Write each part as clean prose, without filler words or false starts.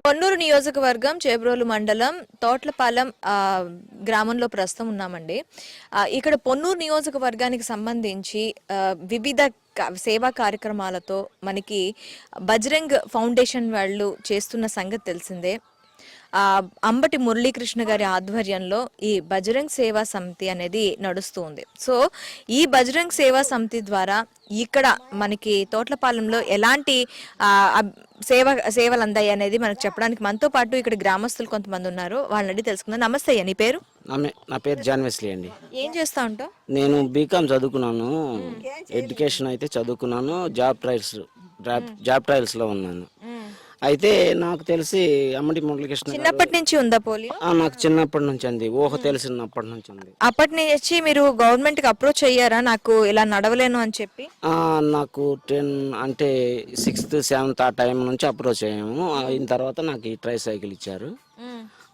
పొన్నూరు నియోజకవర్గం చేబ్రోలు మండలం తోట్లపాలెం గ్రామంలో ప్రస్తుతం ఉన్నామండి. ఇక్కడ పొన్నూరు నియోజకవర్గానికి సంబంధించి వివిధ సేవా కార్యక్రమాలతో మనకి బజరంగ్ ఫౌండేషన్ వాళ్ళు చేస్తున్న సంగతి తెలిసిందే. అంబటి మురళీకృష్ణ గారి ఆధ్వర్యంలో ఈ బజరంగ్ సేవా సమితి అనేది నడుస్తుంది. సో ఈ బజరంగ్ సేవా సమితి ద్వారా ఇక్కడ మనకి తోట్లపాలెంలో ఎలాంటి సేవలు అందాయి అనేది మనకు చెప్పడానికి మనతో పాటు ఇక్కడ గ్రామస్తులు కొంతమంది ఉన్నారు. వాళ్ళని తెలుసుకుందాం. నమస్తే అయ్యా, నీ పేరు? నా పేరు జాన్వెస్లీ అండి. ఏం చేస్తా ఉంటావు? నేను బీకామ్ చదువుకున్నాను, ఎడ్యుకేషన్ అయితే చదువుకున్నాను, జాబ్ ట్రయల్స్ లో ఉన్నాను. అయితే నాకు తెలిసి అమ్మటి మురళీకృష్ణ చిన్నప్పటి నుంచి ఉందా పోలియో? నాకు చిన్నప్పటి నుంచి అండి, ఊహ తెలిసినప్పటి నుంచి ఉంది. అప్పటి నుంచి మీరు గవర్నమెంట్ కి అప్రోచ్ అయ్యారా నాకు ఇలా నడవలేను అని చెప్పి? నాకు 10 అంటే 6th 7th ఆ టైం నుంచి అప్రోచ్ అయ్యాము. అయిన తర్వాత నాకు ఈ ట్రై సైకిల్ ఇచ్చారు.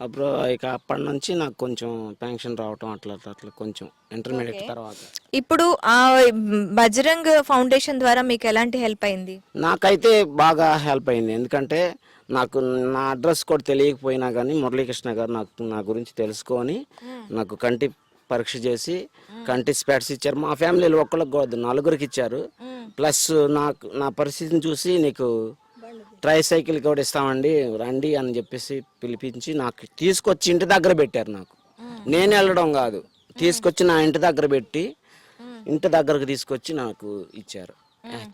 అప్పుడు ఇక అప్పటి నుంచి నాకు కొంచెం పెన్షన్ రావటం అట్లా అట్లా కొంచెం ఇంటర్మీడియట్ తర్వాత. ఇప్పుడు ఆ బజరంగ్ ఫౌండేషన్ ద్వారా మీకు ఎలాంటి హెల్ప్ అయింది? నాకైతే బాగా హెల్ప్ అయింది. ఎందుకంటే నాకు నా అడ్రస్ కూడా తెలియకపోయినా కానీ మురళీకృష్ణ గారు నా గురించి తెలుసుకొని నాకు కంటి పరీక్ష చేసి కంటి స్పాట్స్ ఇచ్చారు. మా ఫ్యామిలీలో ఒక్కళ్ళకి 4గురికి ఇచ్చారు. ప్లస్ నా పరిస్థితిని చూసి నీకు ట్రై సైకిల్ కూడా ఇస్తామండి రండి అని చెప్పేసి పిలిపించి నాకు తీసుకొచ్చి ఇంటి దగ్గర పెట్టారు. నాకు నేను వెళ్ళడం కాదు, తీసుకొచ్చి నా ఇంటి దగ్గర పెట్టి ఇంటి దగ్గరకు తీసుకొచ్చి నాకు ఇచ్చారు.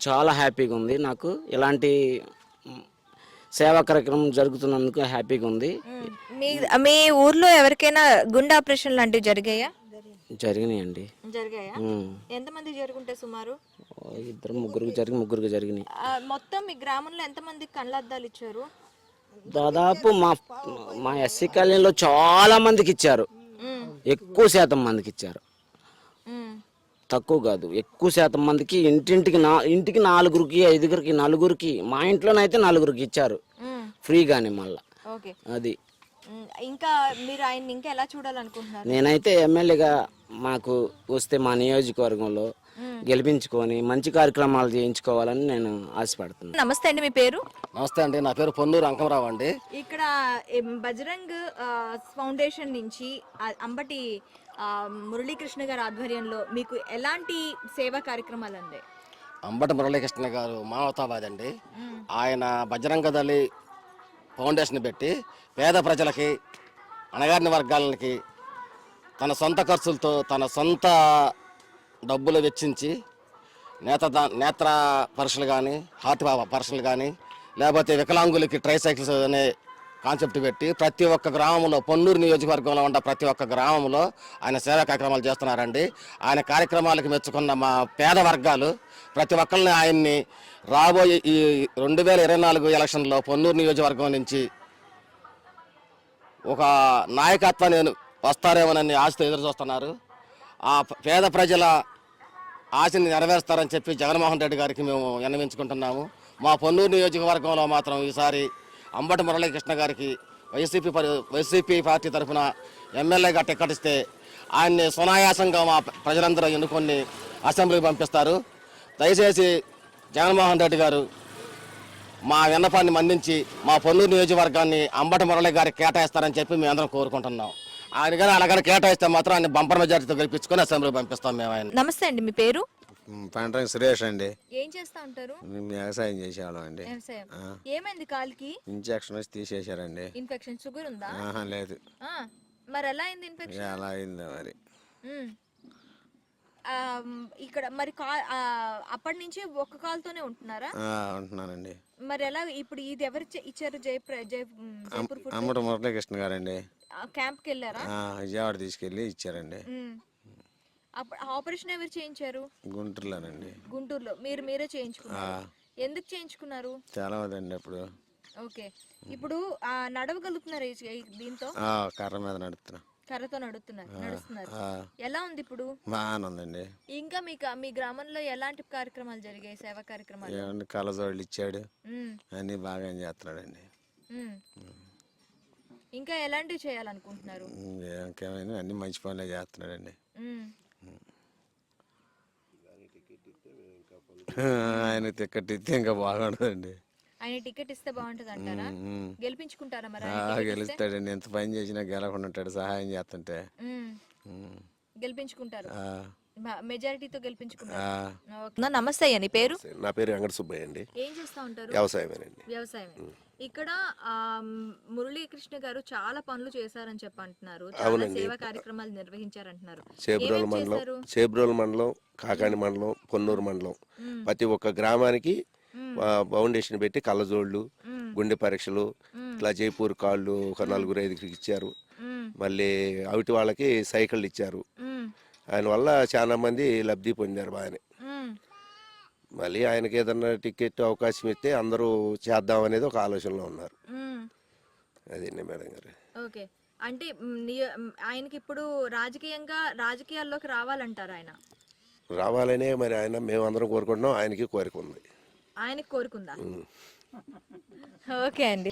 చాలా హ్యాపీగా ఉంది. నాకు ఇలాంటి సేవా కార్యక్రమం జరుగుతున్నందుకు హ్యాపీగా ఉంది. మీ ఊర్లో ఎవరికైనా గుండె ఆపరేషన్ లాంటివి జరిగాయా? జరిగినాయండి. ఎంతమంది జరుగుంటే సుమారు? 2-3 జరిగినాయి. మొత్తం మీ గ్రామంలో ఎంతమందికి కళ్ళద్దాలు ఇచ్చారు? దాదాపు మా ఎస్సీ కాలనీలో చాలా మందికి ఇచ్చారు. ఎక్కువ శాతం మందికి ఇచ్చారు, తక్కువ కాదు. ఎక్కువ శాతం మందికి ఇంటికి 4గురికి 5గురికి 4గురికి, మా ఇంట్లోనైతే 4గురికి ఇచ్చారు ఫ్రీగానే. మళ్ళా అది ఇంకా మీరు ఆయన ఇంకా ఎలా చూడాలనుకుంటున్నారు? నేనైతే ఎమ్మెల్యేగా మాకు వస్తే మా నియోజకవర్గంలో గెలిపించుకొని మంచి కార్యక్రమాలు చేయించుకోవాలని నేను ఆశపడుతున్నాను. నమస్తే అండి, మీ పేరు? నమస్తే అండి, నా పేరు పొన్నూరు అంకమరావు అండి. ఇక్కడ బజరంగ్ ఫౌండేషన్ నుంచి అంబటి మురళీకృష్ణ గారి ఆధ్వర్యంలో మీకు ఎలాంటి సేవా కార్యక్రమాలు అందాయి? అంబటి మురళీకృష్ణ గారు మానవతావాది అండి. ఆయన బజరంగ దళి ఫౌండేషన్ పెట్టి పేద ప్రజలకి, అణగారిన వర్గాలకి తన సొంత ఖర్చులతో తన సొంత డబ్బులు వెచ్చించి నేత్ర పరీక్షలు కానీ, హార్ట్ పరీక్షలు కానీ, లేకపోతే వికలాంగులకి ట్రై సైకిల్స్ అనే కాన్సెప్ట్ పెట్టి ప్రతి ఒక్క గ్రామంలో, పొన్నూరు నియోజకవర్గంలో ఉన్న ప్రతి ఒక్క గ్రామంలో ఆయన సేవా కార్యక్రమాలు చేస్తున్నారండి. ఆయన కార్యక్రమాలకు మెచ్చుకున్న మా పేద వర్గాలు ప్రతి ఒక్కరిని ఆయన్ని రాబోయే ఈ 2024 ఎలక్షన్లో పొన్నూరు నియోజకవర్గం నుంచి ఒక నాయకత్వాన్ని వస్తారేమోనని ఆశతో ఎదురు చూస్తున్నారు. ఆ పేద ప్రజల ఆశని నెరవేరుస్తారని చెప్పి జగన్మోహన్ రెడ్డి గారికి మేము విన్నవించుకుంటున్నాము. మా పొన్నూరు నియోజకవర్గంలో మాత్రం ఈసారి అంబటి మురళీకృష్ణ గారికి వైసీపీ పార్టీ తరఫున ఎమ్మెల్యేగా టికెట్ ఇస్తే ఆయన్ని సునాయాసంగా మా ప్రజలందరూ ఎన్నుకొని అసెంబ్లీకి పంపిస్తారు. దయచేసి జగన్మోహన్ రెడ్డి గారు మా విన్నపాన్ని మన్నించి మా పొన్నూరు నియోజకవర్గాన్ని అంబటి మురళి గారికి కేటాయిస్తారని చెప్పి మేము అందరం కోరుకుంటున్నాం. ఆయన కానీ అలాగని కేటాయిస్తే మాత్రం ఆయన బంపర్ మెజార్టీతో గెలిపించుకొని అసెంబ్లీకి పంపిస్తాం మేము ఆయన. నమస్తే అండి, మీ పేరు? పంటంగి సురేష్ అండి. ఏం చేస్తా ఉంటారు? వ్యవసాయం చేసేవాళ్ళం అండి. ఏమైంది కాలికి? ఇంజెక్షన్ వచ్చి తీసేశారండి. ఇన్ఫెక్షన్, షుగర్ ఉందా? లేదు. మరి ఎలా అయింది ఇన్ఫెక్షన్? ఎలా అయిందా మరి? ఇక్కడ మరి అప్పటి నుంచి ఒక్క కాలుతోనే ఉంటున్నారా? ఉంటున్నానండి. మరి ఎలా ఇప్పుడు ఇది ఎవరు ఇచ్చారు? అమ్మటి మురళీకృష్ణ గారండి. క్యాంప్ కి వెళ్ళారా? విజయవాడ తీసుకెళ్లి ఇచ్చారండి. ఆపరేషన్ ఎవరు చేయించారు? గుంటూరులోనండి. గుంటూరులో మీరే చేయించుకున్నారు? ఎందుకు చేయించుకున్నారు? తెలవదండి అప్పుడు. ఓకే, ఇప్పుడు నడవగలుగుతున్నారు దీంతో? కర్ర మీద నడుస్తున్నా. కర్రతో నడుస్తున్నారు. ఎలా ఉంది ఇప్పుడు? బాగానే ఉందండి. ఇంకా మీ గ్రామంలో ఎలాంటి కార్యక్రమాలు జరిగాయి? సేవా కార్యక్రమాలు? కళ్ళజోళ్ళు ఇచ్చాడు, అన్ని బాగా చేస్తున్నాడండి. ఇంకా ఎలాంటివి చేయాలనుకుంటున్నారు? ఇంకేమైనా అన్ని మంచి పనులే చేస్తున్నాడండి. ఆయన టికెట్ ఇస్తే ఇంకా బాగుంటుందండి. ఆయన టికెట్ ఇస్తే బాగుంటది అంటారా? గెలిపించుకుంటారా మరి ఆ, ఆయన టికెట్ ఇస్తే? గెలుస్తాడండి. ఎంత పని చేసినా గెలకుండా ఉంటాడు సహాయం చేస్తుంటే. ఉమ్. ఉమ్. గెలిపించుకుంటారు, ఆ, మెజారిటీతో గెలిపించుకుంటారు. ఆ. ఓకే. నమస్తే అయ్యా, నీ పేరు? నా పేరు వెంకట సుబ్బయ్య అండి. ఏం చేస్తా ఉంటారు? వ్యవసాయమేనండి. వ్యవసాయం. ఇక్కడ మురళీకృష్ణ గారు చాలా పనులు చేశారని చెప్పి అంటున్నారు, చాలా సేవా కార్యక్రమాలు నిర్వహించారంటున్నారు. చేబ్రోలు మండలం, కాకాని మండలం, పొన్నూరు మండలం ప్రతి ఒక్క గ్రామానికి ఫౌండేషన్ పెట్టి కళ్ళజోళ్ళు, గుండె పరీక్షలు, ఇట్లా జైపూర్ కాళ్ళు ఒక 4-5 ఇచ్చారు. మళ్ళీ అవిటి వాళ్ళకి సైకిళ్ళు ఇచ్చారు. ఆయన వల్ల చాలా మంది లబ్ధి పొందారు బాగానే. మళ్ళీ ఆయనకి ఏదన్నా టికెట్ అవకాశం ఇస్తే అందరూ చేద్దాం అనేది ఒక ఆలోచనలో ఉన్నారు. అదేండి మేడం గారు. ఓకే. అంటే ఆయనకి ఇప్పుడు రాజకీయాల్లోకి రావాలంటారు ఆయన? రావాలనే మరి ఆయన మేమందరం కోరుకుంటున్నాం, ఆయనకి కోరిక ఉంది. ఆయనకి కోరుకుందా? ఓకే అండి.